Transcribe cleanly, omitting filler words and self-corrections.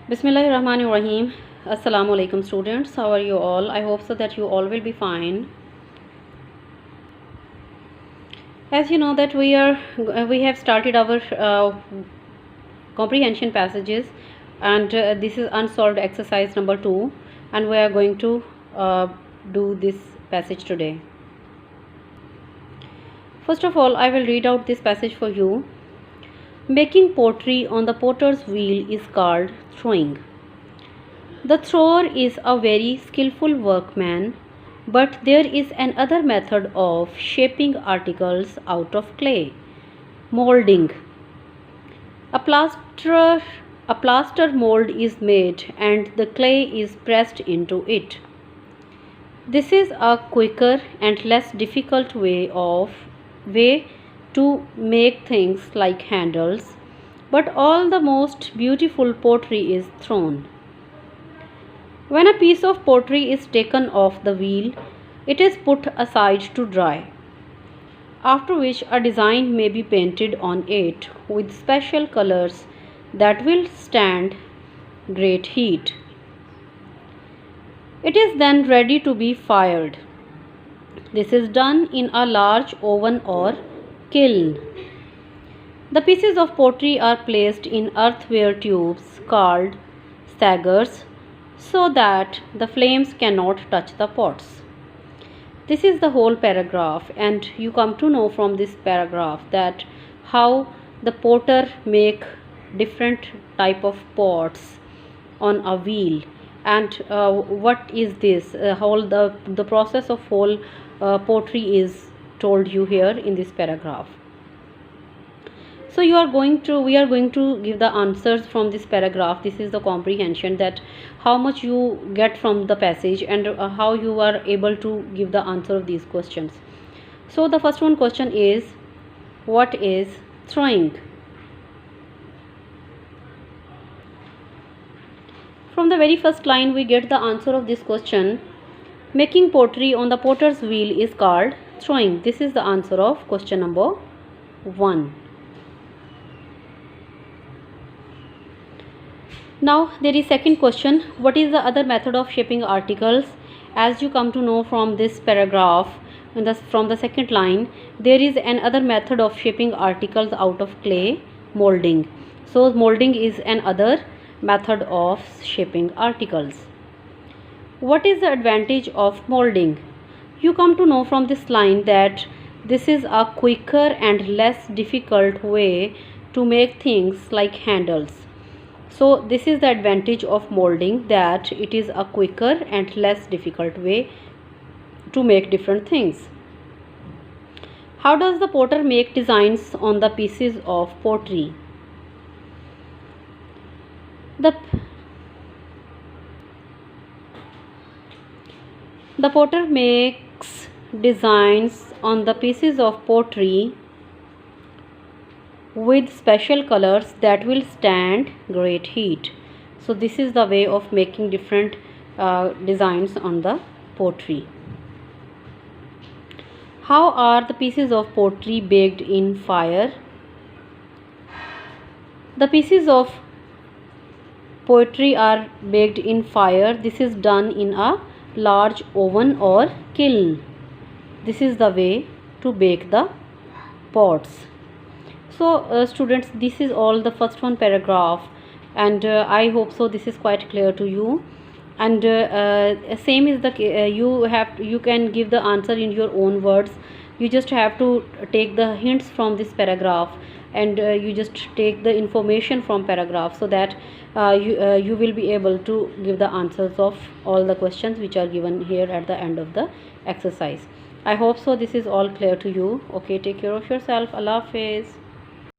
Bismillahirrahmanirrahim. Assalamu alaikum students. How are you all? I hope so that you all will be fine. As you know that we have started our comprehension passages, and this is unsolved exercise number 2, and we are going to do this passage today. First of all, I will read out this passage for you. Making pottery on the potter's wheel is called throwing. The thrower is a very skillful workman, but there is another method of shaping articles out of clay: molding. A plaster mold is made and the clay is pressed into it. This is a quicker and less difficult way to make things like handles, but all the most beautiful pottery is thrown. When a piece of pottery is taken off the wheel, it is put aside to dry, after which a design may be painted on it with special colors that will stand great heat. It is then ready to be fired. This is done in a large oven or kiln. The pieces of pottery are placed in earthenware tubes called sagars so that the flames cannot touch the pots. This is the whole paragraph, and you come to know from this paragraph that how the potter make different type of pots on a wheel, and what is this whole the process of whole pottery is told you here in this paragraph. So we are going to give the answers from this paragraph. This is the comprehension, that how much you get from the passage and how you are able to give the answer of these questions. So the first one question is, what is throwing? From the very first line we get the answer of this question. Making pottery on the potter's wheel is called throwing. This is the answer of question number 1. Now there is second question. What is the other method of shaping articles? As you come to know from this paragraph, from the second line, there is another method of shaping articles out of clay: molding. So molding is another method of shaping articles. What is the advantage of molding? You come to know from this line that this is a quicker and less difficult way to make things like handles. So this is the advantage of molding, that it is a quicker and less difficult way to make different things. How does the potter make designs on the pieces of pottery? The potter makes designs on the pieces of pottery with special colors that will stand great heat. So this is the way of making different designs on the pottery. How are the pieces of pottery baked in fire? The pieces of pottery are baked in fire. This is done in a large oven or kiln. This is the way to bake the pots. So students, this is all the first one paragraph, and I hope so this is quite clear to you. And same is the you can give the answer in your own words. You just have to take the hints from this paragraph, and you just take the information from paragraph, so that you will be able to give the answers of all the questions which are given here at the end of the exercise. I hope so this is all clear to you. Okay, take care of yourself. Allah Hafiz.